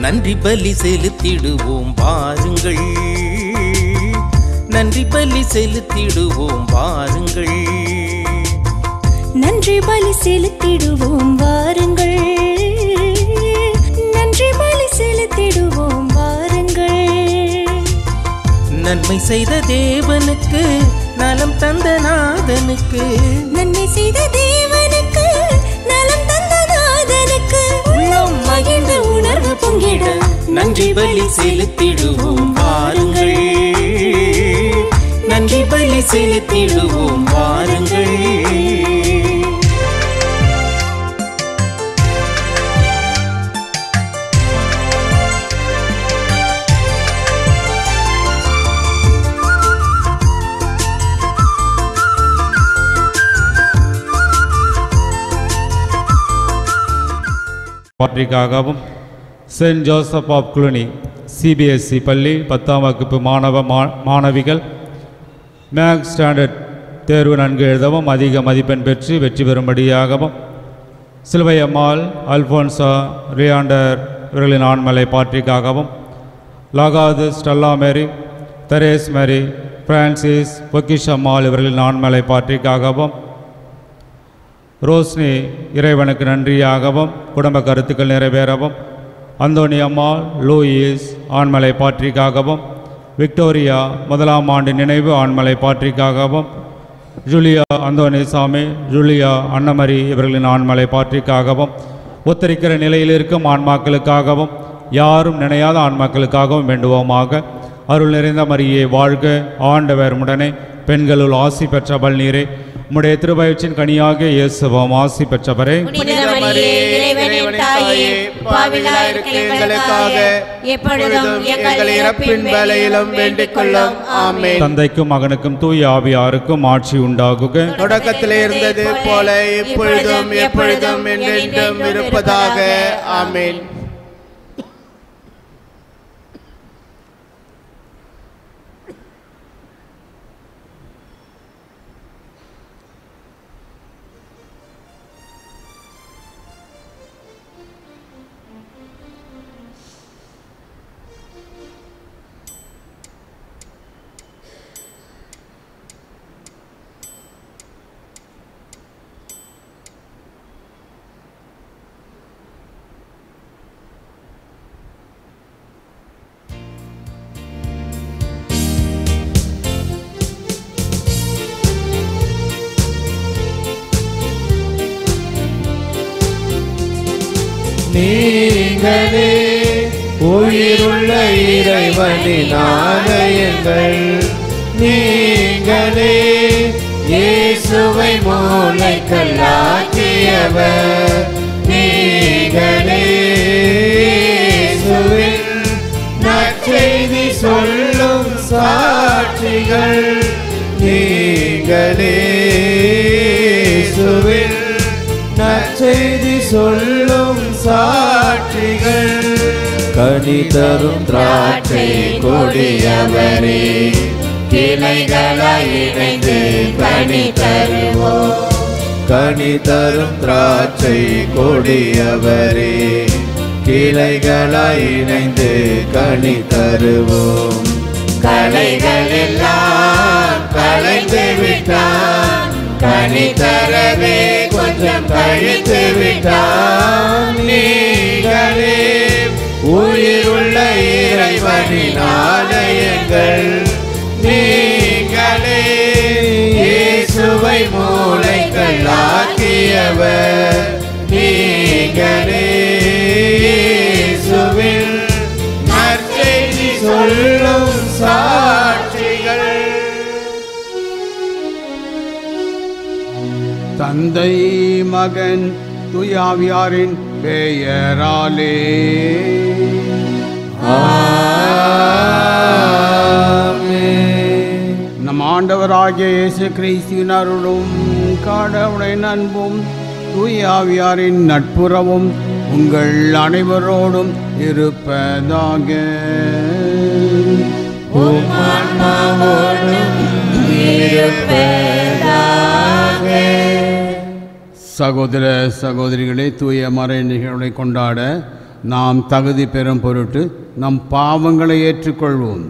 நன்றி பலி செலுத்திடுவோம் வாருங்கள், நன்றி பலி செலுத்திடுவோம் வாருங்கள், நன்றி பலி செலுத்திடுவோம் வாருங்கள், நன்றி பலி செலுத்திடுவோம் வாருங்கள். நன்மை செய்த தேவனுக்கு, நலம் தந்த நாதனுக்கு, நன்மை செய்த தேவனுக்கு, நலம் தந்த நாதனுக்கு, உள்ளம் மகிழ்ந்த உணர்வு பொங்கிட நன்றி பலி செலுத்திடுவோம் வாருங்கள், நன்றி பலி செலுத்திடுவோம் வாருங்கள். பாட்ரிக்காகவும் Saint Joseph of Cluny CBSE பள்ளி 10ஆம் வகுப்பு மாணவிகள் மேக்ஸ் ஸ்டாண்டர்ட் தேர்வு நன்கு எழுதவும் அதிக மதிப்பெண் பெற்று வெற்றி பெறும்படியாகவும் சிலுவை அம்மாள், அல்ஃபோன்சா, ரியாண்டர் இவர்களின் ஆண்மலை பாட்ரிக்காகவும் லாகாது ஸ்டெல்லா மேரி, தெரேஸ் மேரி, பிரான்சிஸ், பொக்கிஷ் அம்மாள் இவர்களின் ஆண்மலை பாட்ரிக்காகவும் ரோஸ்னி இறைவனுக்கு நன்றியாகவும் குடும்ப கருத்துக்கள் நிறைவேறவும் அந்தோனி அம்மாள், லூயிஸ் ஆண்மலை பாட்ரிக்காகவும் விக்டோரியா 1ஆம் ஆண்டு நினைவு ஆண்மலை பாட்ரிக்காகவும் ஜூலியா அந்தோனிசாமி, ஜூலியா அன்னமரி இவர்களின் ஆண்மலை பாட்ரிக்காகவும் ஒத்தரிக்கிற நிலையில் இருக்கும் ஆன்மாக்களுக்காகவும் யாரும் நினையாத ஆன்மாக்களுக்காகவும் வேண்டுவோமாக. அருள் நிறைந்த மரியே வாழ்க, ஆண்டவர் உடனே பெண்களுள் ஆசி பெற்றவள் நீரே, உம்முடைய திருவயிற்றின் கனியாக இயேசுவும் ஆசி பெற்றவரே. தந்தைக்கும் மகனுக்கும் தூய ஆவியாருக்கும் ஆட்சி உண்டாகுக. தொடக்கத்திலே இருந்தது போல இப்பொழுதும் எப்பொழுதும் என்றென்றும் இருப்பதாக. ஆமென். நீங்களே உயிருள்ள இறைவனின் ஆலயங்கள், நீங்களே இயேசுவை மூளைக்கல்லாக்கியவர், நீங்களே இயேசுவின் நற்செய்தி சொல்லும் சாட்சிகள், நீங்களே இயேசுவின் நற்செய்தி சொல்லும் சாட்சிகள். கனி தரும் திராட்சை கொடியவரே, கிளைகளாய் இணைந்து கனி தருவோம். கனி தரும் திராட்சை கொடியவரே, கிளைகளாய் இணைந்து கனி தருவோம். களைகள் எல்லாம் களைந்து விட்டான், கனி தரவே கொஞ்சம் கழித்து விட்டான். நீங்களே உயிருள்ள இறைவனின் ஆலயங்கள், நீங்களே இயேசுவை மூளைக்கல்லாக்கியவர், நீங்களே இயேசுவின் நற்செய்தி சொல்லும் சாட்சிகள். தந்தை, மகன், தூயாவியாரின் பெயராலே ஆமென். நம் ஆண்டவராகிய இயேசு கிறிஸ்துவின் அருளும் கடவுளின் அன்பும் தூயாவியாரின் நட்புறவும் உங்கள் அனைவரோடும் இருப்பதாக. சகோதர சகோதரிகளே, தூய மறை நிகழ்வுகளை கொண்டாட நாம் தகுதி பெறும் பொருட்டு நம் பாவங்களை ஏற்றுக்கொள்வோம்.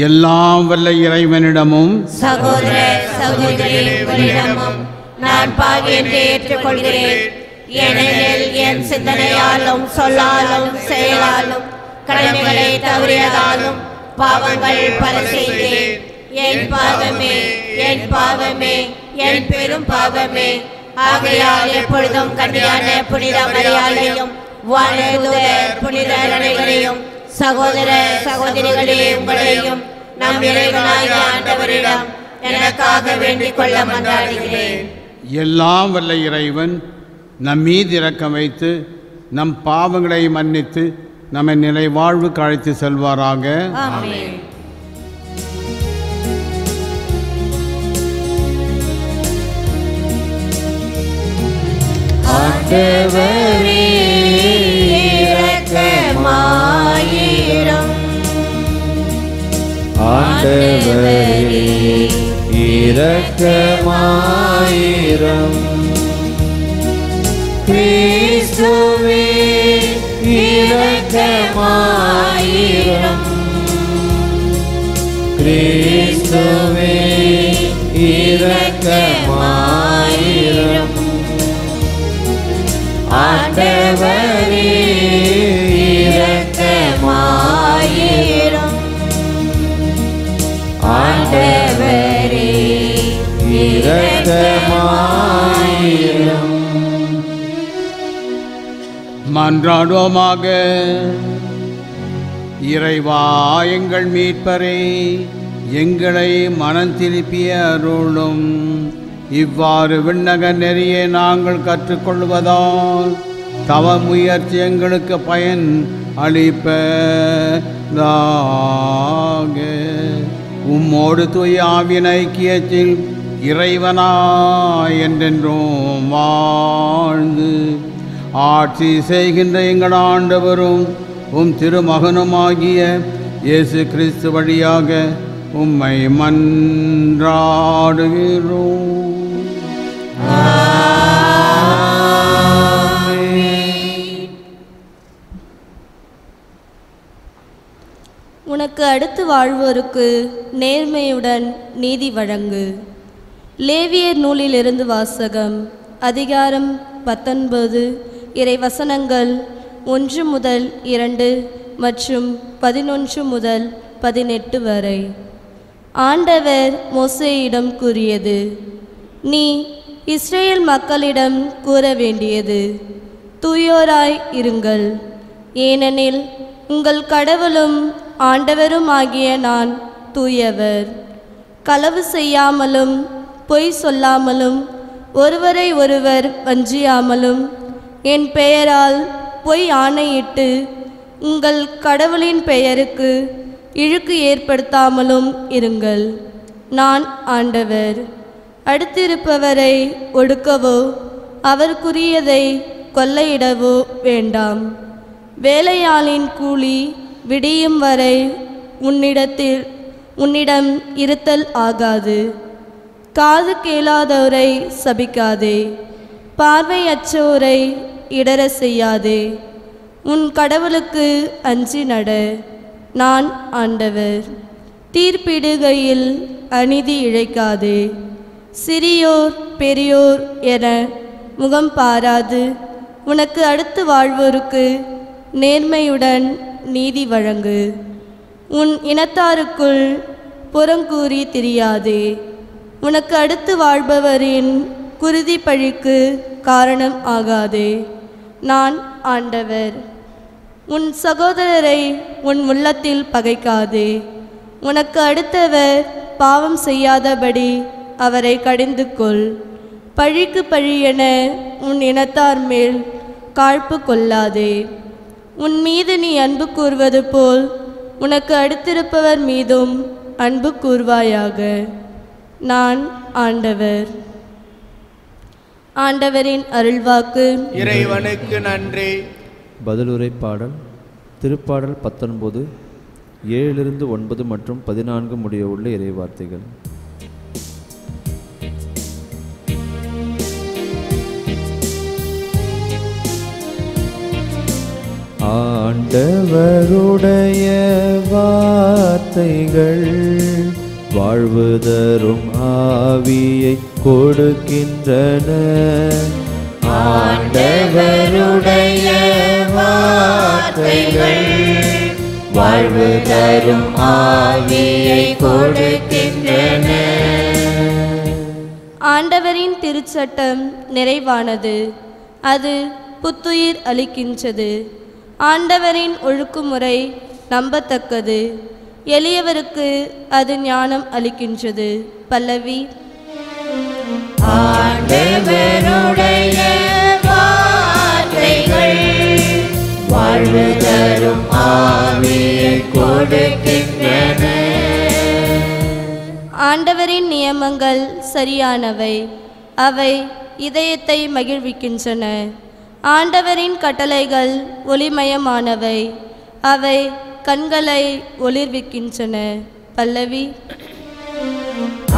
எல்லாம் வல்ல இறைவனிடமும் சகோதர சகோதரிகளிடமும் நான் பாவி என்று ஏற்றுக்கொள்கிறேன். ஏனெனில் என் சிந்தனையாலும் சொல்லாலும் செயலாலும் கடமைகளை தவறியதாலும் பாவங்கள் பல செய்தேன். என் பாவமே, என் பாவமே, என் பெரும் பாவமே. ஆகையால் எப்பொழுதும் கன்னியான புனித மரியாதையும் வானதூதர் புனிதர் அனைவரையும் சகோதர சகோதரிகளே உங்களையும் நம் இறைவனாகிய ஆண்டவரிடம் எனக்காக வேண்டிக் கொள்ள மன்றாடுகிறேன். எல்லாம் வல்ல இறைவன் நம் மீது இரக்கம் வைத்து நம் பாவங்களை மன்னித்து நம்மை நிறைவாழ்வுக்கு அழைத்து செல்வாராக. ஆமென். ஆண்டவரே இரக்கமாயிரும். ஆண்டவரே இரக்கமாயிரும். கிறிஸ்துவே இரக்கமாயிரும். கிறிஸ்துவே இரக்கமாயிரும். ஆண்டவரே இரக்கமாயிரும். ஆண்டவரே இரக்கமாயிரும். மன்றாடுவோமாக. இறைவா எங்கள் மீட்பரே, எங்களை மனம் திருப்பிய அருளும். இவ்வாறு விண்ணக நெறியை நாங்கள் கற்றுக்கொள்வதால் தவ முயற்சி எங்களுக்கு பயன் அளிப்பதாக. உம்மோடு தூய ஆவியின் ஐக்கியத்தில் இறைவனாய் என்றென்றும் வாழ்ந்து ஆட்சி செய்கின்ற எங்கள் ஆண்டவரும் உம் திருமகனுமாகிய இயேசு கிறிஸ்து வழியாக உம்மை மன்றாடுகிறோம். உனக்கு அடுத்து வாழ்வோருக்கு நேர்மையுடன் நீதி வழங்கு. லேவியர் நூலிலிருந்து வாசகம். அதிகாரம் 19 இறை வசனங்கள் 1 முதல் 2 மற்றும் 11 முதல் 18 வரை. ஆண்டவர் மோசேயிடம் கூறியது: நீ இஸ்ரேல் மக்களிடம் கூற வேண்டியது, தூயோராய் இருங்கள், ஏனெனில் உங்கள் கடவுளும் ஆண்டவரும் ஆகிய நான் தூயவர். களவு செய்யாமலும் பொய் சொல்லாமலும் ஒருவரை ஒருவர் வஞ்சியாமலும் என் பெயரால் பொய் ஆணையிட்டு உங்கள் கடவுளின் பெயருக்கு இழுக்கு ஏற்படுத்தாமலும் இருங்கள். நான் ஆண்டவர். அடுத்திருப்பவரை ஒடுக்கவோ அவருக்குரியதை கொள்ளையிடவோ வேண்டாம். வேலையாளின் கூலி விடியும் வரை உன்னிடம் இருத்தல் ஆகாது. காது கேளாதோரை சபிக்காதே. பார்வையற்றோரை இடர செய்யாதே. உன் கடவுளுக்கு அஞ்சி நட. நான் ஆண்டவர். தீர்ப்பிடுகையில் அநீதி இழைக்காதே. சிறியோர் பெரியோர் என முகம் பாராது உனக்கு அடுத்து வாழ்வோருக்கு நேர்மையுடன் நீதி வழங்கு. உன் இனத்தாருக்குள் புறங்கூறி திரியாதே. உனக்கு அடுத்து வாழ்பவரின் குருதி பழிக்கு காரணம் ஆகாதே. நான் ஆண்டவர். உன் சகோதரரை உன் உள்ளத்தில் பகைக்காதே. உனக்கு அடுத்தவர் பாவம் செய்யாதபடி அவரை கடிந்து கொள். பழிக்கு பழியென உன் இனத்தார் மேல் காழ்ப்பு கொள்ளாதே. உன் மீது நீ அன்பு கூர்வது போல் உனக்கு அடுத்திருப்பவர் மீதும் அன்பு கூர்வாயாக. நான் ஆண்டவர். ஆண்டவரின் அருள்வாக்கு. இறைவனுக்கு நன்றி. பதிலுரை பாடல். திருப்பாடல் 19 7 9 மற்றும் 14 முடிய உள்ள இறைவார்த்தைகள். ஆண்டவருடைய வார்த்தைகள் வாழ்வு தரும் ஆவியை கொடுக்கின்றன. ஆண்டவருடைய வார்த்தைகள் வாழ்வு தரும் ஆவியை கொடுக்கின்றன. ஆண்டவரின் திருச்சட்டம் நிறைவானது, அது புத்துயிர் அளிக்கின்றது. ஆண்டவரின் ஒழுக்குமுறை நம்பத்தக்கது, எளியவருக்கு அது ஞானம் அளிக்கின்றது. பல்லவி. ஆண்டவருடைய வார்த்தைகள் வாழ்வு தரும் ஆவியை கொடுக்கின்றன. ஆண்டவரின் நியமங்கள் சரியானவை, அவை இதயத்தை மகிழ்விக்கின்றன. ஆண்டவரின் கட்டளைகள் ஒளிமயமானவை, அவை கண்களை ஒளிர்விக்கின்றன. பல்லவி.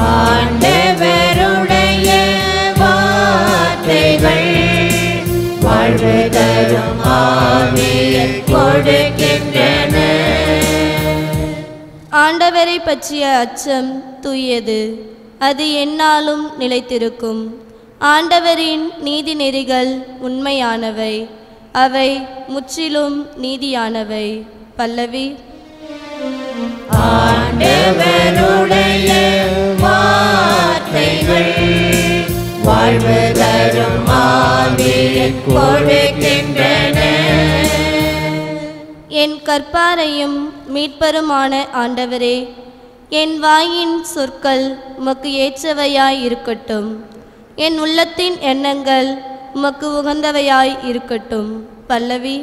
ஆண்டவருடைய வார்த்தைகள் வாழ்வு தரும் ஆவியை கொடுக்கின்றன. ஆண்டவரை பற்றிய அச்சம் தூயது, அது எந்நாளும் நிலைத்திருக்கும். ஆண்டவரின் நீதி நெறிகள் உண்மையானவை, அவை முற்றிலும் நீதியானவை. பல்லவி. ஆண்டவருடைய வார்த்தைகள் வாழ்வு தரும் ஆவியை கொடுக்கின்றன. என் கற்பாரையும் மீட்பருமான ஆண்டவரே, என் வாயின் சொற்கள் உமக்கு ஏற்றவையாய் இருக்கட்டும். என் உள்ளத்தின் எண்ணங்கள் உமக்கு உகந்தவையாய் இருக்கட்டும். பல்லவி.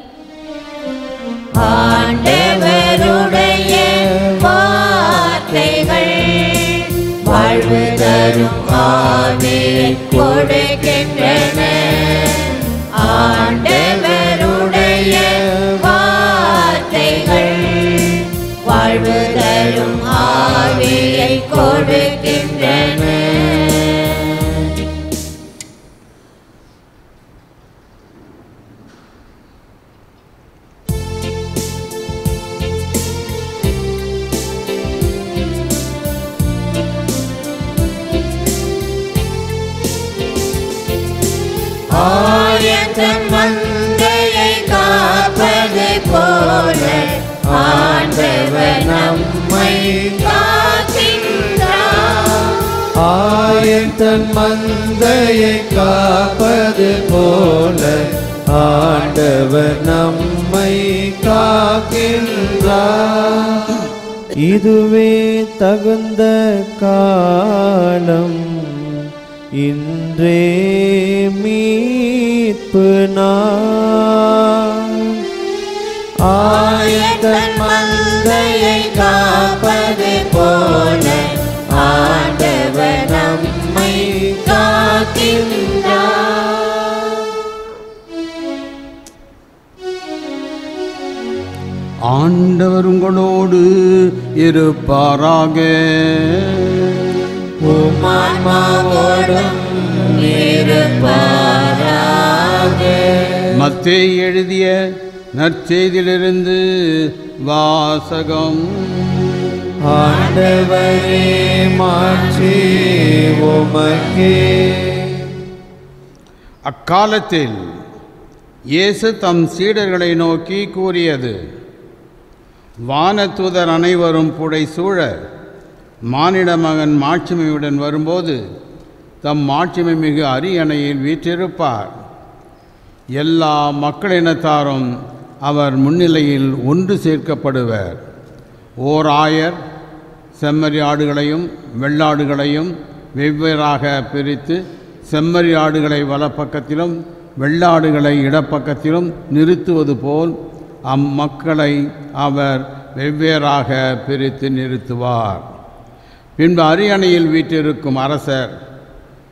ஆண்டவருடைய வார்த்தைகள் வாழ்வு தரும் ஆவியை கொடுக்கின்றன. ஆண்டவருடைய வார்த்தைகள் வாழ்வு தரும் ஆவியை கொடுக்கின்றன. ஆயத்தன் மந்தையை காப்பது போல ஆண்டவர் நம்மை காக்கின்றார். ஆயத்தன் மந்தையை காப்பது போல ஆண்டவர் நம்மை காக்கின்றார். இதுவே தகுந்த காலம், இன்றே மீட்பு நாள். ஆயத்தன் மந்தையை காப்பது போல ஆண்டவர் நம்மை காக்கின்றார். ஆண்டவர் உங்களோடு இருப்பாராக. உம்மான்மாவோடும் இருப்பாராக. மத்தேயு எழுதிய நற்செய்தியிலிருந்து வாசகம். ஆண்டவரே மாட்சி உமக்கே. அக்காலத்தில் இயேசு தம் சீடர்களை நோக்கி கூறியது, வானதூதர் அனைவரும் புடைசூழ மானிட மகன் மாட்சிமையுடன் வரும்போது தம் மாட்சிமை மிகு அரியணையில் வீற்றிருப்பார். எல்லா மக்களினத்தாரும் அவர் முன்னிலையில் ஒன்று சேர்க்கப்படுவர். ஓர் ஆயர் செம்மறி ஆடுகளையும் வெள்ளாடுகளையும் வெவ்வேறாக பிரித்து செம்மறி ஆடுகளை வலப்பக்கத்திலும் வெள்ளாடுகளை இடப்பக்கத்திலும் நிறுத்துவது போல் அம்மக்களை அவர் வெவ்வேறாக பிரித்து நிறுத்துவார். பின்பு அரியணையில் வீற்றிருக்கும் அரசர்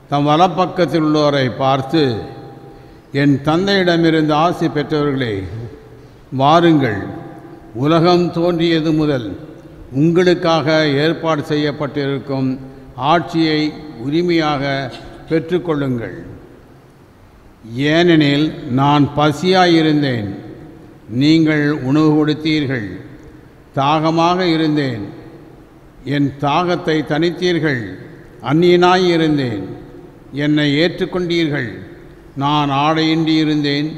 தம் வலப்பக்கத்தில் உள்ளோரை பார்த்து, என் தந்தையிடமிருந்து ஆசி பெற்றவர்களே, வாருங்கள், உலகம் தோன்றியது முதல் உங்களுக்காக ஏற்பாடு செய்யப்பட்டிருக்கும் ஆட்சியை உரிமையாக பெற்றுக்கொள்ளுங்கள். ஏனெனில் நான் பசியாயிருந்தேன், நீங்கள் உணவு கொடுத்தீர்கள். தாகமாக இருந்தேன், என் தாகத்தை தணித்தீர்கள். அந்நியனாய் இருந்தேன், என்னை ஏற்றுக்கொண்டீர்கள். நான் ஆடையின்றி இருந்தேன்,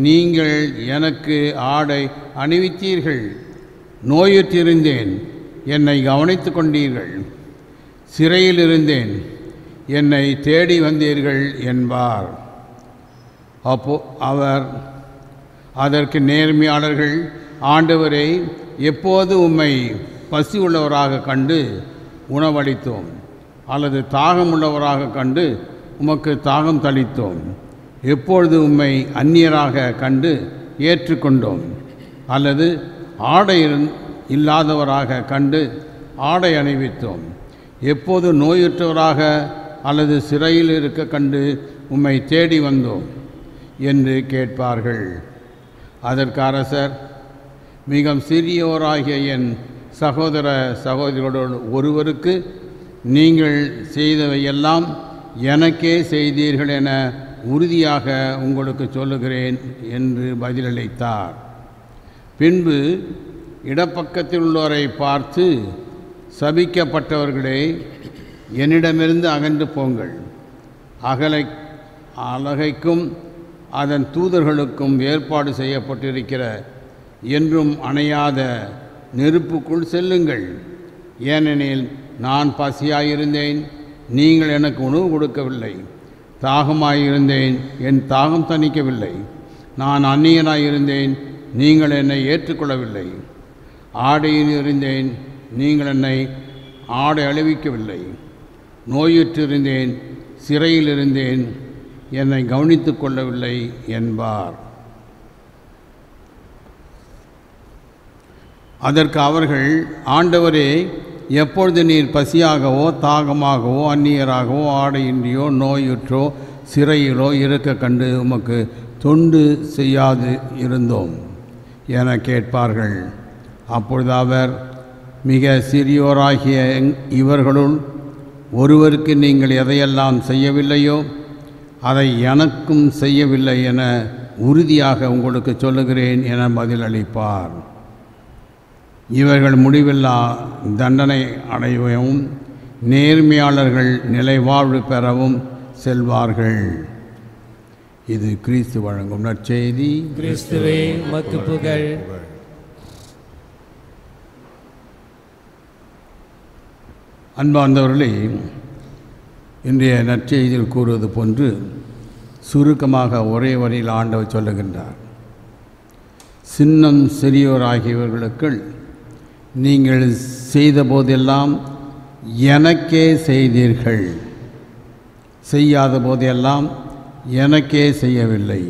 நீங்கள் எனக்கு ஆடை அணிவித்தீர்கள். நோயுற்றிருந்தேன், என்னை கவனித்து கொண்டீர்கள். சிறையில் இருந்தேன், என்னை தேடி வந்தீர்கள் என்பார். அதற்கு நேர்மையாளர்கள், ஆண்டவரே, எப்போது உம்மை பசி உள்ளவராக கண்டு உணவளித்தோம், அல்லது தாகம் உள்ளவராக கண்டு உமக்கு தாகம் தளித்தோம்? எப்பொழுது உம்மை அந்நியராக கண்டு ஏற்றுக்கொண்டோம், அல்லது ஆடை இல்லாதவராக கண்டு ஆடை அணிவித்தோம்? எப்போது நோயுற்றவராக அல்லது சிறையில் இருக்க கண்டு உம்மை தேடி வந்தோம் என்று கேட்பார்கள். அதற்கு அரசர், மிக சிறியோராகிய என் சகோதர சகோதரிகளோடு ஒருவருக்கு நீங்கள் செய்தவையெல்லாம் எனக்கே செய்தீர்கள் என உறுதியாக உங்களுக்கு சொல்லுகிறேன் என்று பதிலளித்தார். பின்பு இடப்பக்கத்தில் உள்ளோரை பார்த்து, சபிக்கப்பட்டவர்களே, என்னிடமிருந்து அகன்று போங்கள். அலகைக்கும் அதன் தூதர்களுக்கும் ஏற்பாடு செய்யப்பட்டிருக்கிற என்றும் அணையாத நெருப்புக்குள் செல்லுங்கள். ஏனெனில் நான் பசியாயிருந்தேன், நீங்கள் எனக்கு உணவு கொடுக்கவில்லை. தாகமாயிருந்தேன், என் தாகம் தணிக்கவில்லை. நான் அந்நியனாயிருந்தேன், நீங்கள் என்னை ஏற்றுக்கொள்ளவில்லை. ஆடையில் இருந்தேன், நீங்கள் என்னை ஆடை அணிவிக்கவில்லை. நோயுற்றிருந்தேன், சிறையில் இருந்தேன், என்னை கவனித்து கொள்ளவில்லை என்பார். அதற்கு அவர்கள், ஆண்டவரே, எப்பொழுது நீர் பசியாகவோ தாகமாகவோ அந்நியராகவோ ஆடையின்றியோ நோயுற்றோ சிறையிலோ இருக்க கண்டு உமக்கு தொண்டு செய்யாது இருந்தோம் என கேட்பார்கள். அப்பொழுது அவர், மிக சிறியோராகிய இவர்களுள் ஒருவருக்கு நீங்கள் எதையெல்லாம் செய்யவில்லையோ அதை எனக்கும் செய்யவில்லை என உறுதியாக உங்களுக்கு சொல்லுகிறேன் என பதிலளிப்பார். இவர்கள் முடிவில்லா தண்டனை அடையவும் நேர்மையாளர்கள் நிலைவாழ்வு பெறவும் செல்வார்கள். இது கிறிஸ்து வழங்கும் நற்செய்தி. கிறிஸ்துவே உமக்கு புகழ். அன்பார்ந்தவர்களே, இன்றைய நற்செய்தியில் கூறுவது போன்று சுருக்கமாக ஒரே வரியில் ஆண்டவர் சொல்லுகின்றார். சின்னம் சிறியோராகியவர்களுக்கு நீங்கள் செய்த போதெல்லாம் எனக்கே செய்தீர்கள், செய்யாத போதெல்லாம் எனக்கே செய்யவில்லை.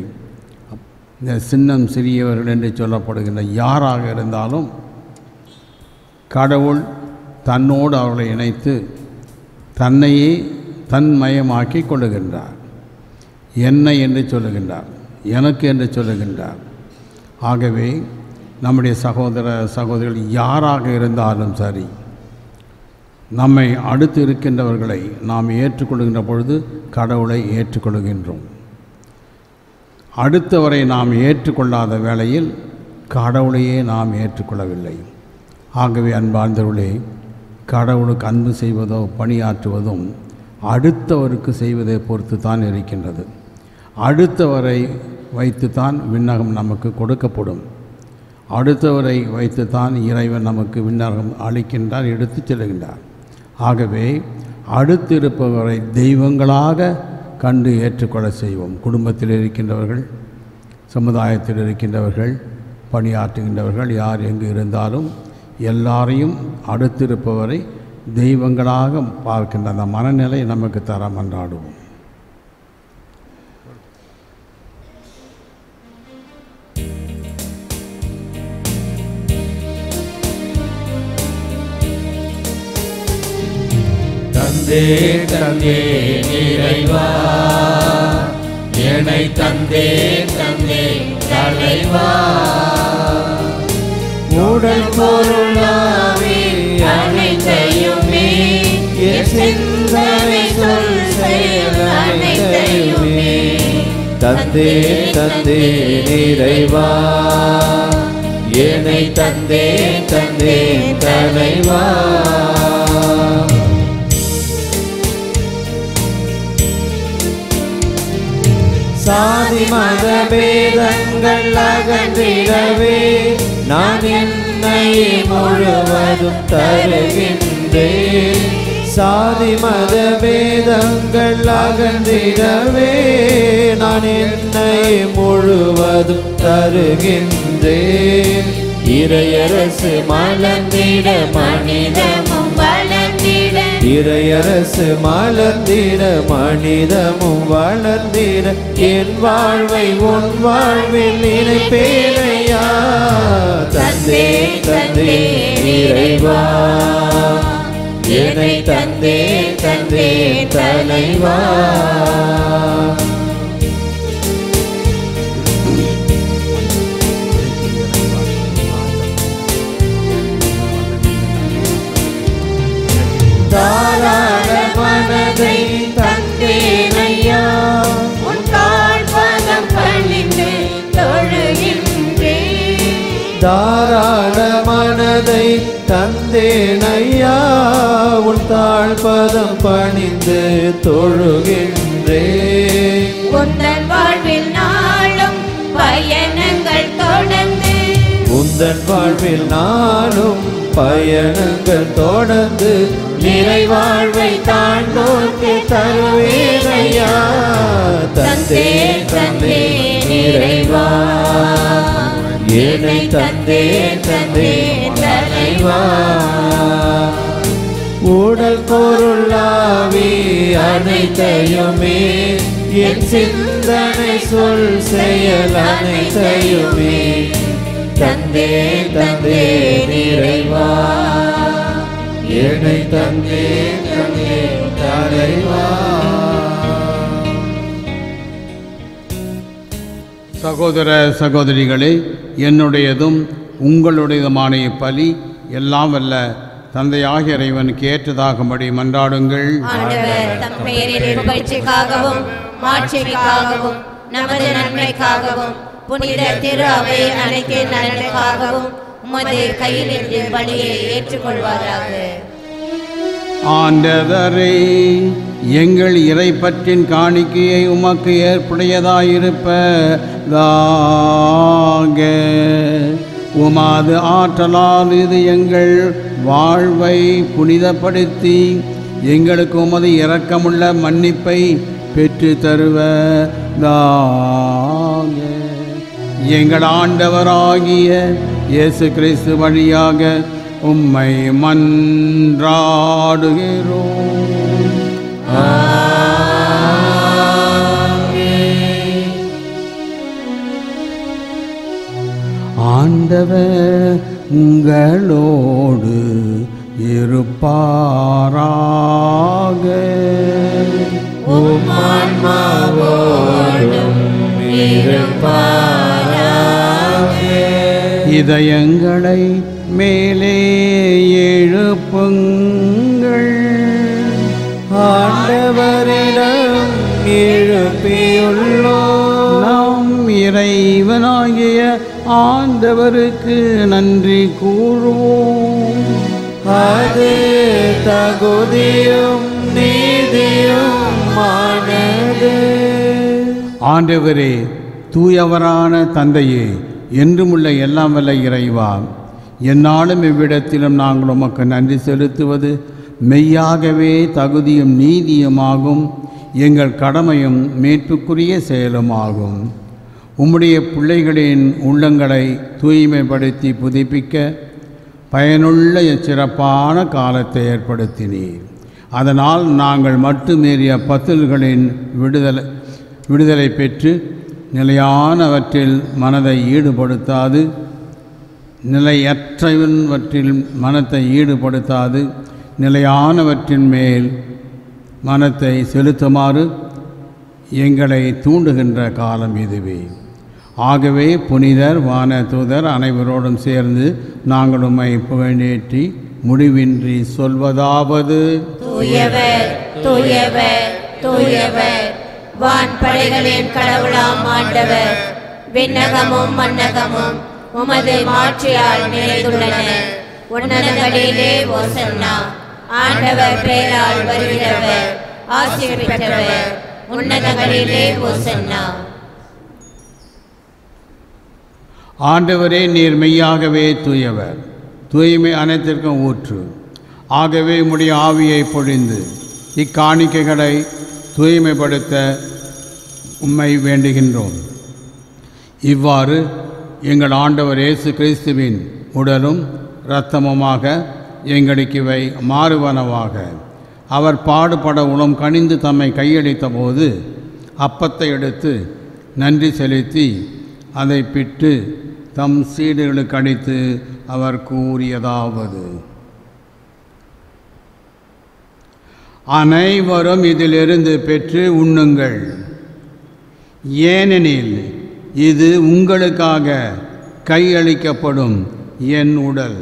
இந்த சின்னம் சிறியவர்கள் என்று சொல்லப்படுகின்ற யாராக இருந்தாலும் கடவுள் தன்னோடு அவர்களை இணைத்து தன்னையே தன்மயமாக்கி கொள்ளுகின்றார். என்னை என்று சொல்லுகின்றார், எனக்கு என்று சொல்லுகின்றார். ஆகவே நம்முடைய சகோதர சகோதரிகள் யாராக இருந்தாலும் சரி, நம்மை அடுத்து இருக்கின்றவர்களை நாம் ஏற்றுக்கொள்கின்ற பொழுது கடவுளை ஏற்றுக்கொள்கின்றோம். அடுத்தவரை நாம் ஏற்றுக்கொள்ளாத வேளையில் கடவுளையே நாம் ஏற்றுக்கொள்ளவில்லை. ஆகவே அன்பார்ந்தவர்களே, கடவுளுக்கு அன்பு செய்வதோ பணியாற்றுவதும் அடுத்தவருக்கு செய்வதை பொறுத்து தான் இருக்கின்றது. அடுத்தவரை வைத்துத்தான் விண்ணகம் நமக்கு கொடுக்கப்படும். அடுத்தவரை வைத்துத்தான் இறைவன் நமக்கு விண்ணகம் அளிக்கின்றார், எடுத்துச் செல்கின்றார். ஆகவே அடுத்திருப்பவரை தெய்வங்களாக கண்டு ஏற்றுக்கொள்ள செய்வோம். குடும்பத்தில் இருக்கின்றவர்கள், சமுதாயத்தில் இருக்கின்றவர்கள், பணியாற்றுகின்றவர்கள், யார் எங்கு இருந்தாலும் எல்லாரையும் அடுத்திருப்பவரை தெய்வங்களாக பார்க்கின்ற அந்த மனநிலை நமக்கு தர மன்றாடுவோம். தந்தே தந்தே இறைவா, என்னை தந்தே தந்தே தலைவா, உடல் பொருளாவே அனைத்தையுமே, என் சிந்தனை சொல் செயல் அனைத்தையுமே தந்தே தந்தே இறைவா என்னை தந்தே தந்தே தலைவா. சாதி மத பேதங்கள் அகன்றிடவே நான் என்னை முழுவதும் தருகின்றேன். சாதி மத பேதங்கள் அகன்றிடவே நான் என்னை முழுவதும் தருகின்றேன். இறையரசு மலர்ந்திட மனிதமும் வளர்ந்திட, இறையரசு மலர்ந்திட மனிதமும் வளர்ந்திட, என் வாழ்வை உன் வாழ்வில் இணைப்பேனையா. தந்தே தந்தே இறைவா என்னை தந்தே தந்தே தலைவா. தாராள மனதை தந்தேனையா, உன் தாழ்பாதம் பணிந்து தொழுகின்றேன். தாராள மனதை தந்தேனையா, உன் தாழ்பதம் பணிந்து தொழுகின்றேன். உந்தன் வாழ்வில் நாளும் பயணங்கள் தொடர்ந்து, உந்தன் வாழ்வில் நாளும் பயணங்கள் தொடர்ந்து, நிறைவாழ்வை தாண்டோர்க்கு தருவேனையா. தந்தே தந்தே இறைவா என்னை தந்தே தந்தே தலைவா. உடல் பொருளாவி அனைத்தையுமே, என் சிந்தனை சொல் செயல் அனைத்தையுமே தந்தே தந்தே இறைவா என்னை தந்தே தந்தே தலைவா. சகோதர சகோதரிகளே, என்னுடையதும் உங்களுடையதுமான இப்பலி எல்லாம் வல்ல தந்தையாகிய இறைவனுக்கு ஏற்றதாகும்படி மன்றாடுங்கள். ஆண்டவர் தம் பெயரின் புகழ்ச்சிக்காகவும் மாட்சிக்காகவும் நமது நன்மைக்காகவும் புனித திரு அவை அனைத்தின் நலனுக்காகவும் உமது கையிலிருந்து பலியை ஏற்றுக்கொள்வாராக. ஆண்டவரே, எங்கள் இறைப்பற்றின் காணிக்கையை உமக்கு ஏற்புடையதாயிருப்பதாக உமது ஆற்றலால் இது எங்கள் வாழ்வை புனிதப்படுத்தி எங்களுக்கு உமது இரக்கமுள்ள மன்னிப்பை பெற்று தருவதாக. எங்கள் ஆண்டவராகிய இயேசு கிறிஸ்து வழியாக உம்மை மன்றாடுகிறோம். ஆண்டவர் உங்களோடு இருப்பாராக. உம் ஆன்மாவோடும் இருப்பாராக. இதயங்களை மேலே எழுப்புங்கள். ஆண்டவரிடம் எழுப்பியுள்ளோம். நாம் இறைவனாகிய ஆண்டவருக்கு நன்றி கூறுவோம். அது தகுதியும் நீதியுமானது. ஆண்டவரே, தூயவரான தந்தையே, என்றுமுள்ள எல்லாம் வல்ல இறைவா, எந்நாளும் இவ்விடத்திலும் நாங்கள் உமக்கு நன்றி செலுத்துவது மெய்யாகவே தகுதியும் நீதியுமாகும், எங்கள் கடமையும் மீட்புக்குரிய செயலுமாகும். உம்முடைய பிள்ளைகளின் உள்ளங்களை தூய்மைப்படுத்தி புதுப்பிக்க பயனுள்ள சிறப்பான காலத்தை ஏற்படுத்தினீர். அதனால் நாங்கள் மட்டுமேறிய பத்துல்களின் விடுதலை பெற்று நிலையானவற்றில் மனதை ஈடுபடுத்தாது, நிலையற்றவற்றில் மனத்தை ஈடுபடுத்தாது, நிலையானவற்றின் மேல் மனத்தை செலுத்துமாறு எங்களை தூண்டுகின்ற காலம் இதுவே. ஆகவே புனிதர் வான தூதர் அனைவரோடும் சேர்ந்து நாங்கள் உம்மை புகழேற்றி முடிவின்றி சொல்வதாவது: தூயவர் தூயவர் தூயவர், வான்படைகளின் கடவுளாம் ஆண்டவர், விண்ணகமும் மண்ணகமும் உமது மாட்சியால் நிறைந்துள்ளன. உன்னதங்களிலே ஓசன்னா. ஆண்டவர் பெயரால் வருகிறவர் ஆசி பெற்றவர். உன்னதங்களிலே ஓசன்னா. ஆண்டவரே, நீர் மெய்யாகவே தூயவர், தூய்மை அனைத்திற்கும் ஊற்று. ஆகவே உம்முடைய ஆவியை பொழிந்து இக்காணிக்கைகளை தூய்மைப்படுத்த உம்மை வேண்டுகின்றோம். இவ்வாறு எங்கள் ஆண்டவர் இயேசு கிறிஸ்துவின் உடலும் இரத்தமுமாக எங்களுக்கு இவை மாறுவனவாக. அவர் பாடுபட உளம் கனிந்து தம்மை கையளித்த போது அப்பத்தை எடுத்து நன்றி செலுத்தி அதை பிட்டு தம் சீடர்களுக்கு அளித்து அவர் கூறியதாவது: அனைவரும் இதிலிருந்து பெற்று உண்ணுங்கள், ஏனெனில் இது உங்களுக்காக கையளிக்கப்படும் என் உடல்.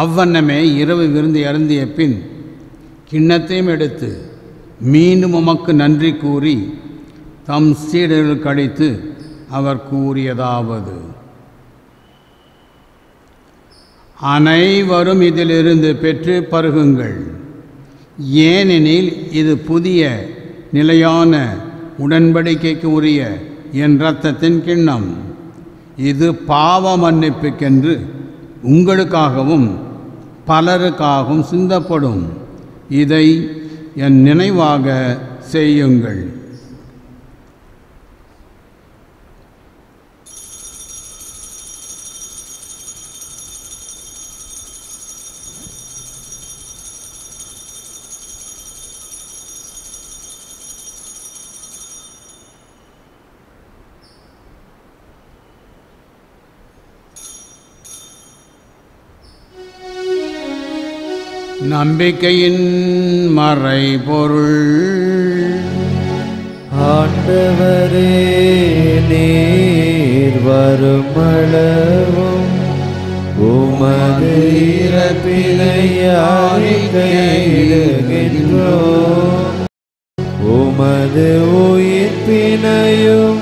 அவ்வண்ணமே இரவு விருந்து அருந்திய பின் கிண்ணத்தையும் எடுத்து மீண்டும் உமக்கு நன்றி கூறி தம் சீடர்களுக்கு அளித்து அவர் கூறியதாவது: அனைவரும் இதிலிருந்து பெற்று பருகுங்கள், ஏனெனில் இது புதிய நிலையான உடன்படிக்கைக்கு உரிய என் இரத்தத்தின் கிண்ணம். இது பாவ மன்னிப்புக்கென்று உங்களுக்காகவும் பலருக்காகவும் சிந்தப்படும். இதை என் நினைவாக செய்யுங்கள். நம்பிக்கையின் மறைபொருள். ஆண்டவரே, நீர் வருமளவும் உமது இறப்பினை அறிக்கையிடுகின்றோம், உமது உயிர்ப்பினையும்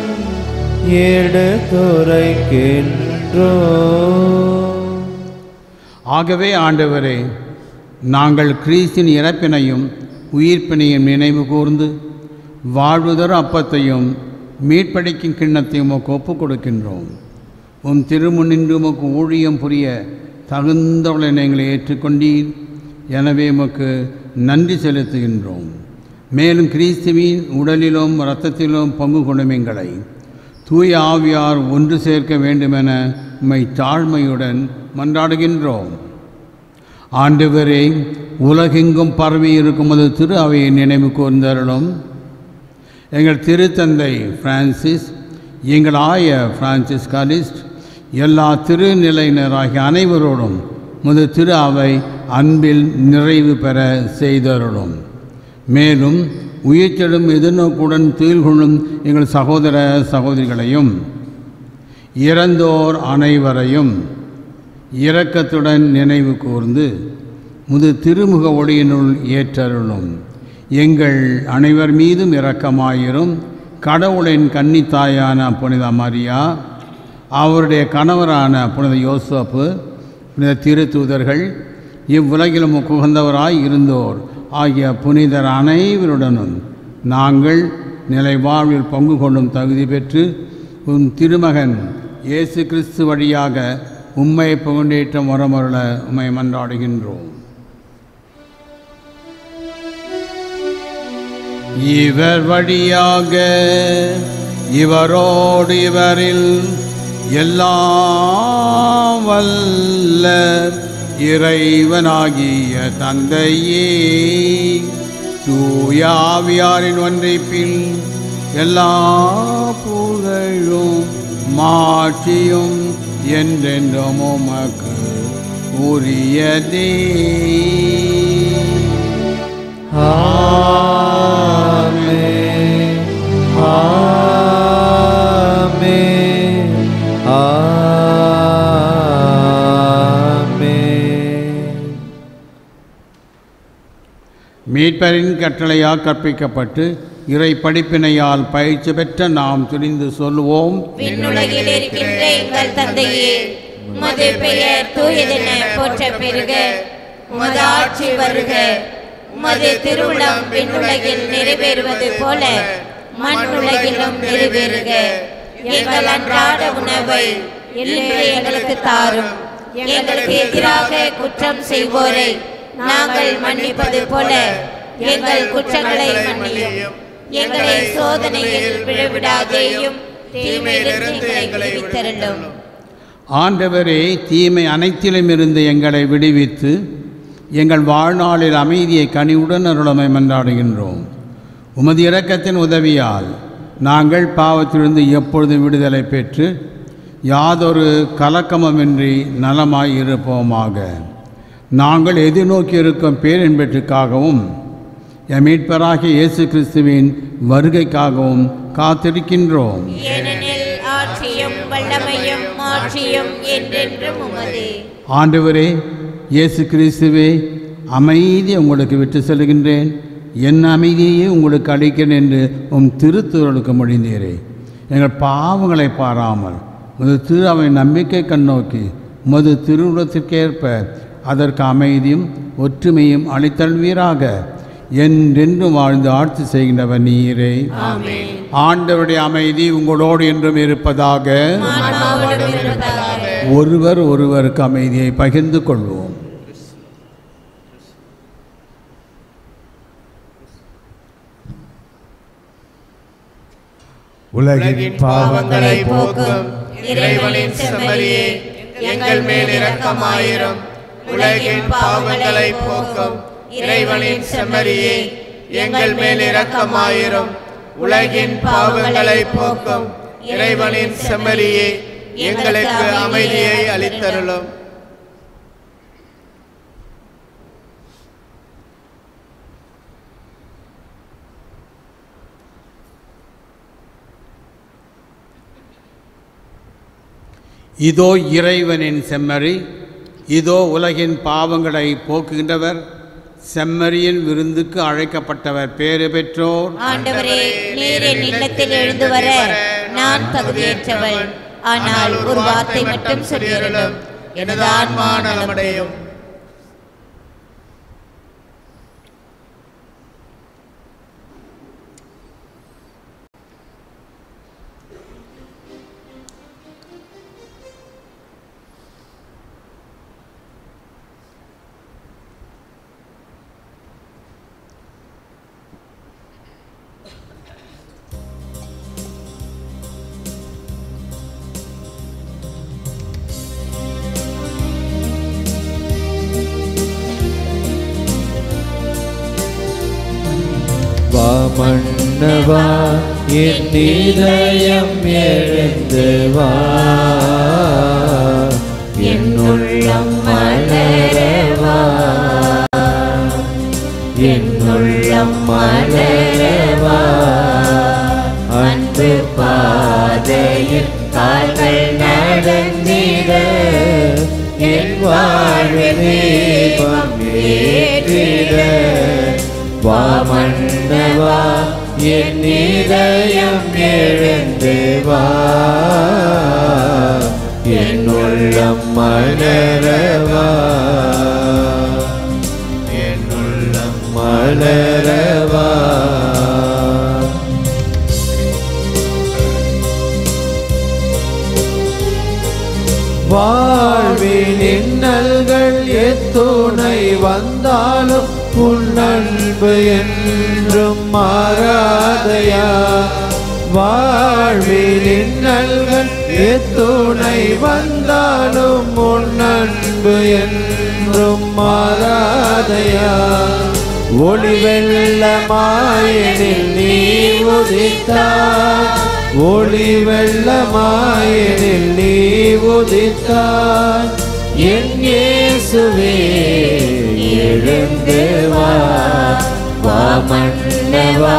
எடுத்துரைக்கின்றோம். ஆகவே ஆண்டவரே, நாங்கள் கிறிஸ்தின் இறப்பினையும் உயிர்ப்பினையும் நினைவு கூர்ந்து வாழ்வுதர் அப்பத்தையும் மீட்பளிக்கும் கிண்ணத்தையும் உமக்கு ஒப்புக் கொடுக்கின்றோம். உம் திருமுன்னின்று உமக்கு ஊழியம் புரிய தகுந்தவர்களை எங்களை ஏற்றுக்கொண்டீர். எனவே உமக்கு நன்றி செலுத்துகின்றோம். மேலும் கிறிஸ்துவின் உடலிலும் இரத்தத்திலும் பங்கு கொள்ளும் எங்களை தூய ஆவியார் ஒன்று சேர்க்க வேண்டுமென உம்மை தாழ்மையுடன் மன்றாடுகின்றோம். ஆண்டவரே, உலகெங்கும் பரவி இருக்கும் அது திரு அவையை நினைவு கூர்ந்தருளும். எங்கள் திருத்தந்தை பிரான்சிஸ், எங்கள் ஆய பிரான்சிஸ் காலிஸ்ட், எல்லா திருநிலையினராகிய அனைவரோடும் முது திரு அவை அன்பில் நிறைவு பெற செய்தருளும். மேலும் உயிர்த்தெழும் எதிர்நோக்குடன் துயில் கொள்ளும் எங்கள் சகோதர சகோதரிகளையும் இறந்தோர் அனைவரையும் இரக்கத்துடன் நினைவு கூர்ந்து முது திருமுக ஒளியினுள் ஏற்றருளும். எங்கள் அனைவர் மீதும் இரக்கமாயிரும். கடவுளின் கன்னித்தாயான புனித மரியா, அவருடைய கணவரான புனித யோசப்பு, புனித திருத்தூதர்கள், இவ்வுலகிலும் உகந்தவராய் இருந்தோர் ஆகிய புனிதர் அனைவருடனும் நாங்கள் நிலை வாழ்வில் பங்கு கொள்ளும் தகுதி பெற்று உன் திருமகன் இயேசு கிறிஸ்து வழியாக உம்மை புகழேற்றம் வரமருள உம்மை மன்றாடுகின்றோம். இவர் வழியாக இவரோடு இவரில் எல்லாம் வல்ல இறைவனாகிய தந்தையே, தூய ஆவியாரின் ஒன்றைப்பில் எல்லா புகழும் மாட்சியும் என்றென்றும் உமக்கு உரியதே. ஆமென். ஆமென். ஆமென். மீட்பரின் கட்டளையால் கற்பிக்கப்பட்டு இறை படிப்பினையால் பயிற்சி பெற்ற நாம் துணிந்து சொல்லுவோம். விண்ணுலகில் இருக்கின்ற எங்கள் தந்தையே, உமது பெயர் தூயதென போற்ற பெறுக. உமது ஆட்சி வருக. உமது திருவுளம் விண்ணுலகில் நிறைவேறுவது போல மண்ணுலகிலும் நிறைவேறுக. எங்கள் அன்றாட உணவை இன்று எங்களுக்கு தாரும். எங்களுக்கு எதிராக குற்றம் செய்வோரை நாங்கள் மன்னிப்பது போல எங்கள் குற்றங்களை மன்னியும். எங்களை சோதனையில் விழவிடாதேயும், தீமையிலிருந்து எங்களை விடுவித்தருளும். ஆண்டவரே, தீமை அனைத்திலும் இருந்து எங்களை விடுவித்து எங்கள் வாழ்நாளில் அமைதியை கனிவுடன் அருளமை மன்றாடுகின்றோம். உமது இரக்கத்தின் உதவியால் நாங்கள் பாவத்திலிருந்து எப்பொழுதும் விடுதலை பெற்று யாதொரு கலக்கமுமின்றி நலமாய் இருப்போமாக. நாங்கள் எதிர்நோக்கி இருக்கும் பேரின்பற்றுக்காகவும் எம் மீட்பராகிய இயேசு கிறிஸ்துவின் வருகைக்காகவும் காத்திருக்கின்றோம். ஏனெனில் ஆட்சியும் வல்லமையும் மாட்சியும் என்றென்றும் உமதே. ஆண்டவரே இயேசு கிறிஸ்துவே, அமைதியை உங்களுக்கு விட்டு செல்கின்றேன், என் அமைதியையே உங்களுக்கு அளிக்கிறேன் என்று உம் திருத்துவலுக்கு மொழிந்தீரே. எங்கள் பாவங்களை பாராமல் உமது திரு அவை நம்பிக்கை கண்ணோக்கி உமது திருவுளத்திற்கேற்ப அதற்கு அமைதியும் ஒற்றுமையும் அளித்தல்வீராக. என்றென்று வாழ்ந்து ஆட்சி செய்கின்றவர் நீரே. ஆண்டவருடைய அமைதி உங்களோடு என்றும் இருப்பதாக. ஒருவர் ஒருவருக்கு அமைதியை பகிர்ந்து கொள்வோம். உலகின் பாவங்களை போக்கும் இறைவனின் செம்மறியே, எங்கள் மேல் இரக்கமாயிரும். உலகின் பாவங்களை போக்கும் இறைவனின் செம்மறியே, எங்கள் மேல் இரக்கமாயிரும். உலகின் பாவங்களை போக்கும் இறைவனின் செம்மறியே, எங்களுக்கு அமைதியை அளித்தருளும். இதோ இறைவனின் செம்மறி, இதோ உலகின் பாவங்களை போக்குகின்றவர். செம்மறியின் விருந்துக்கு அழைக்கப்பட்டவர் பேறு பெற்றோர். ஆண்டவரே, நீர் என் இல்லத்தில் எழுந்து வர நான் தகுதியற்றவள். ஆனால் ஒரு வார்த்தை மட்டும் சொல்லியருளும், எனது ஆன்மா நலமடையும். மன்னவா, என் இதயம் எழுந்து வா, என் உள்ளம் மலரவா, என் உள்ளம் மலரவா. அன்பு பாதையில் கால்கள் நடந்திட, என் வாழ்வு தீபம் ஏற்றிட. வா மன்னவா, என் இதயம் எழுந்து வா, என் உள்ளம் மலரவா, என் உள்ளம் மலரவா. வாழ்வில் இன்னல்கள் எத்துணை வந்தாலும் உன் அன்பு என்றும் மாறாதையா. வாழ்வில் இன்னல்கள் எத்துணை வந்தாலும் உன் அன்பு என்றும் மாறாதையா. ஒளி வெள்ளமாயனில் நீ உதித்தாய், ஒளி வெள்ளமாயனில் நீ உதித்தாய். என் இயேசுவே எழுந்து வா, வா மன்னவா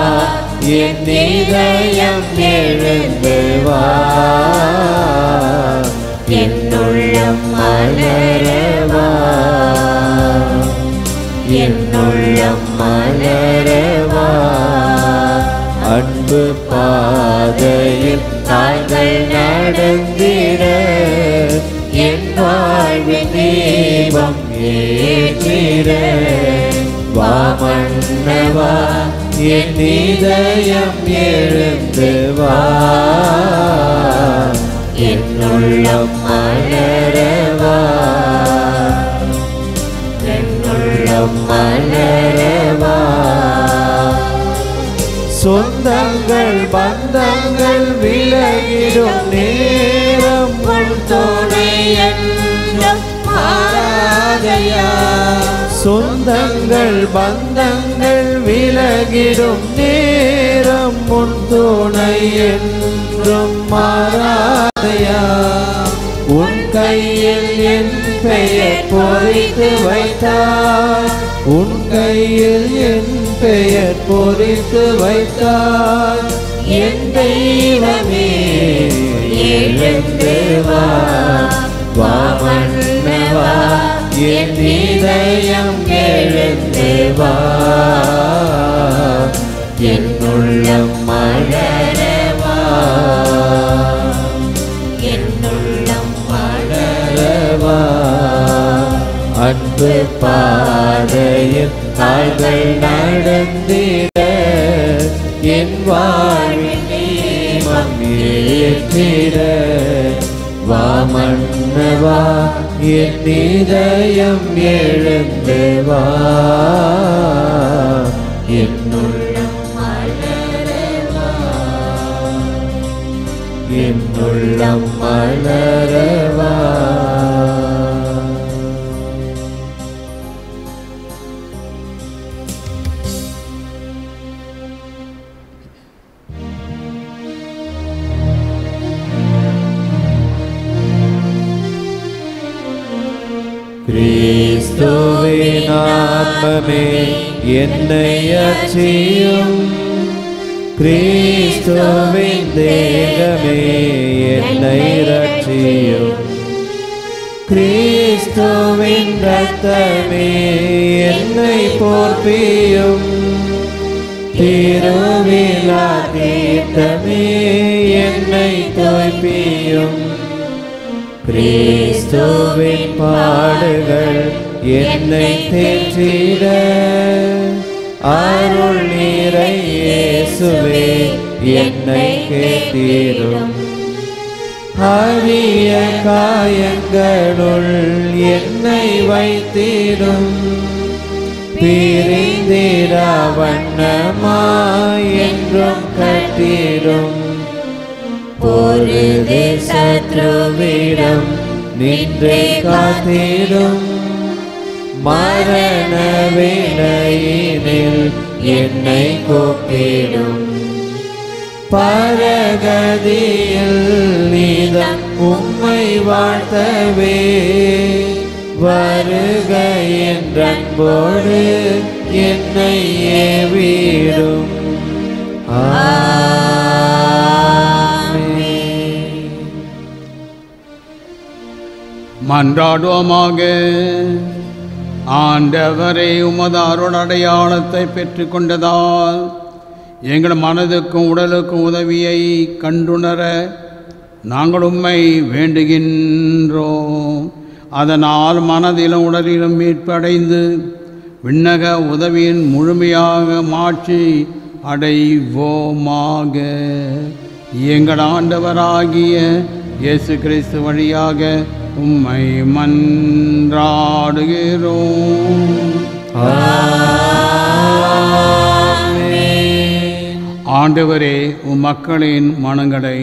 என் இதயம் எழுந்து வா, என்னுள்ளம் மலரவா, என்னுள்ளம் மலரவா. அன்பு பாதையில் தாங்கள் நடந்திட என் வாழ்வின் தீபம் ஏற்றிட, வா மன்னவா என் இதயம் எழுந்து வா, என்னுள்ளம் மலரவா, என்னுள்ளம் மலரவா. சொந்தங்கள் பந்தங்கள் விலகிடும் நேரம் உன் துணை என்றும் மாறாதையா. சொந்தங்கள் பந்தங்கள் விலகிடும் நேரம் உன் துணை என்றும் மாறாதையா. உன் கையில் என் பெயர் பொறித்து வைத்தார், உன் கையில் என் பெயர் பொறித்து வைத்தார். என் தெய்வமே எழுந்து வா, வா மன்னவா என் இதயம் எழுந்து வா, என்னுள்ளம் மலரவா, என்னுள்ளம் மலரவா. அன்பு பாதையில் கால்கள் நடந்திட என் வாழ்வின் தீபம் ஏற்றிட, வா மன்னவா என் இதயம் எழுந்து வா, என்னுள்ளம் மலரவா, என்னுள்ளம் மலரவா. கிறிஸ்துவின் ஆத்மமே என்னை அச்சியும், கிறிஸ்துவின் தேகமே என்னை ரட்சியும், கிறிஸ்துவின் இரத்தமே என்னை போர்ப்பியும், திருவிழா தீர்த்தமே என்னை தோய்ப்பியும். கிறிஸ்துவின் பாடுகள் என்னை தேற்றிட, அருள் நீரை இயேசுவே என்னை கேட்டீரும். அரிய காயங்களுள் என்னை வைத்தீரும், பிரிந்திடா வண்ணமாய் என்றும் கட்டீரும். பொருது சத்ருவிடம் நின்று காத்திடும், மரண வேளையினில் என்னை கூப்பிடும். பரகதியில் நீதம் உம்மை வாழ்த்தவே, வருக என்றன்போடு என்னை ஏவிடும். மன்றாடுவோமாக. ஆண்டவரே, உமது அருள் அடையாளத்தை பெற்று கொண்டதால் எங்கள் மனதுக்கும் உடலுக்கும் உதவியை கண்டுணர நாங்கள் உம்மை வேண்டுகின்றோம். அதனால் மனதிலும் உடலிலும் மீட்படைந்து விண்ணக உதவியின் முழுமையாக மாற்றி அடைவோமாக. எங்கள் ஆண்டவராகிய இயேசு கிறிஸ்து வழியாக உம்மை மன்றாடுகிறோம். ஆண்டவரே, உம் மக்களின் மனங்களை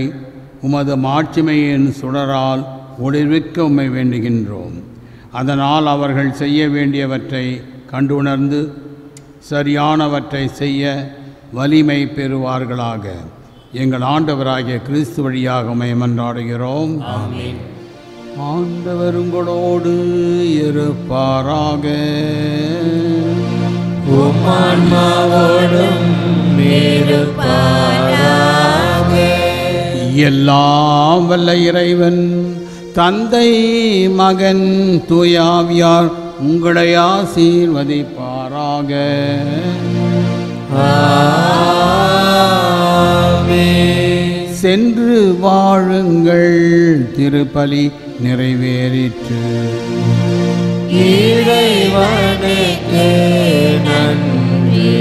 உமது மாட்சிமையின் சுடரால் ஒளிர்விக்க உம்மை வேண்டுகின்றோம். அதனால் அவர்கள் செய்ய வேண்டியவற்றை கண்டுணர்ந்து சரியானவற்றை செய்ய வலிமை பெறுவார்களாக. எங்கள் ஆண்டவராகிய கிறிஸ்து வழியாக உம்மை மன்றாடுகிறோம். ஆமென். ஆண்டவர் உங்களோடு இருப்பாராக. உம்மான்மாவோடும் இருப்பாராக. எல்லாம் வல்ல இறைவன் தந்தை மகன் தூயாவியார் உங்களை ஆசீர்வதிப்பாராக. ஆமென். சென்று வாழுங்கள், திருப்பலி நிறைவேறிற்று. இறைவனுக்கு நன்றி.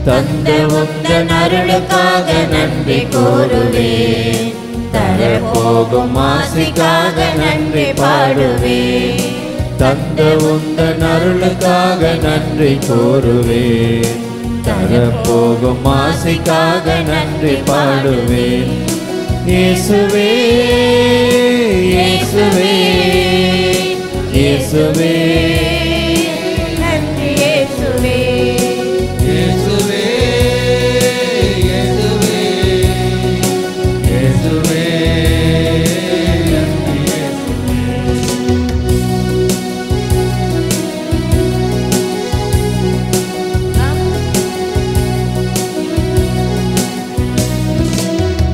தந்த உந்தன் அருளுக்காக நன்றி கூறுவேன். தரப்போகும் ஆசிக்காக நன்றி பாடுவேன். தந்த உந்தன் அருளுக்காக நன்றி கூறுவேன். தரப்போகும் ஆசிக்காக நன்றி பாடுவேன். இயேசுவே இயேசுவே இயேசுவே நன்றி இயேசுவே.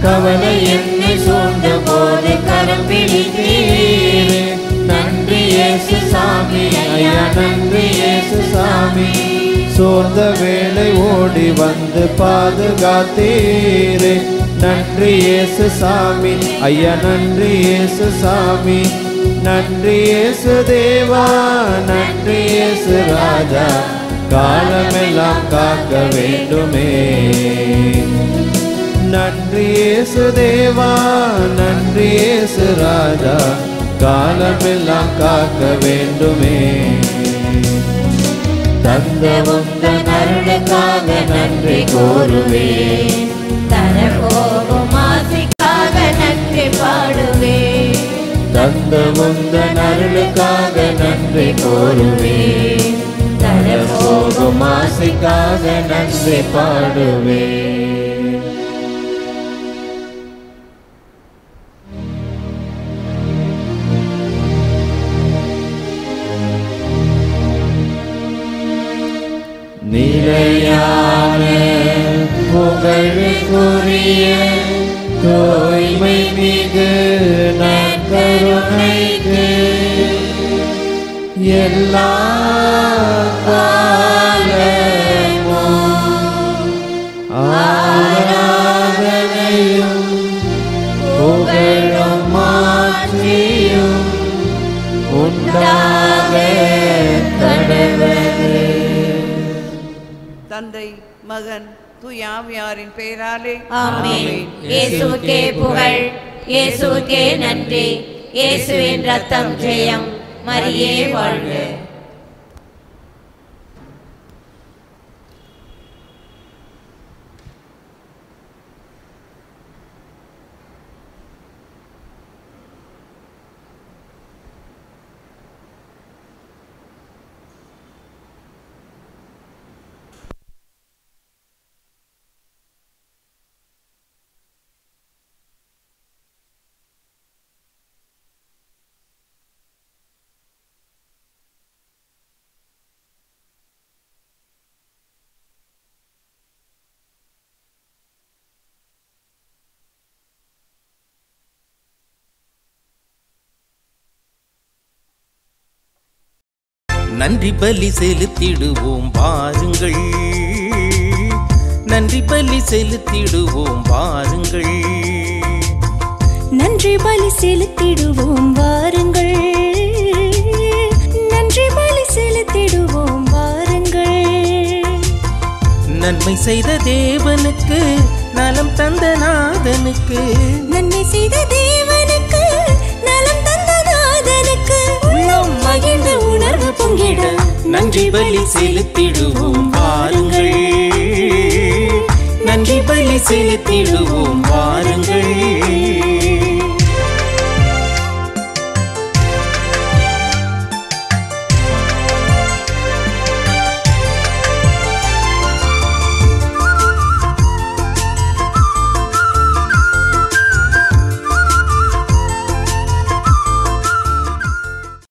கவலை என்னை சூழ்ந்த போது கரம் பிடித்தீரே. நன்றி இயேசு சாமி, ஐயா நன்றி இயேசு சாமி. சோர்ந்த வேளை ஓடி வந்து பாதுகாத்தீரே. நன்றி இயேசு சாமி, ஐயா நன்றி இயேசு சாமி. நன்றி இயேசு தேவா, நன்றி இயேசு ராஜா, காலமெல்லாம் காக்க வேண்டுமே. நன்றி இயேசு தேவா, நன்றி இயேசு ராஜா, காலமெல்லாம் காக்க வேண்டுமே. தந்த உந்தன் அருளுக்காக நன்றி கூறுவேன். தரப்போகும் ஆசிக்காக நன்றி பாடுவேன். தந்த உந்தன் அருளுக்காக நன்றி கூறுவேன். தரப்போகும் ஆசிக்காக நன்றி பாடுவேன். நிலையான புகழுக்குரிய தூய்மை மிகு நற்கருணைக்கு எல்லா காலமும் ஆராதனையும் புகழும் மாற்றியும் உண்டாக கடவுளே. தந்தை மகன் தூயாவியாரின் பெயராலே ஆமென். இயேசுவுக்கே புகழ், இயேசுவுக்கே நன்றி. இயேசுவின் ரத்தம் ஜெயம். மரியே வாழ்க. நன்றி பலி செலுத்திடுவோம் வாருங்கள், நன்றி பலி செலுத்திடுவோம் வாருங்கள், நன்றி பலி செலுத்திடுவோம் வாருங்கள், நன்றி பலி செலுத்திடுவோம் வாருங்கள். நன்மை செய்த தேவனுக்கு, நலம் தந்த நாதனுக்கு, நன்மை செய்த தேவனுக்கு, நலம் தந்த மகிழ்ந்த உணர்வு பொங்கிட நன்றி பலி செலுத்திடுவோம் வாருங்கள், நன்றி பலி செலுத்திடுவோம் வாருங்கள்.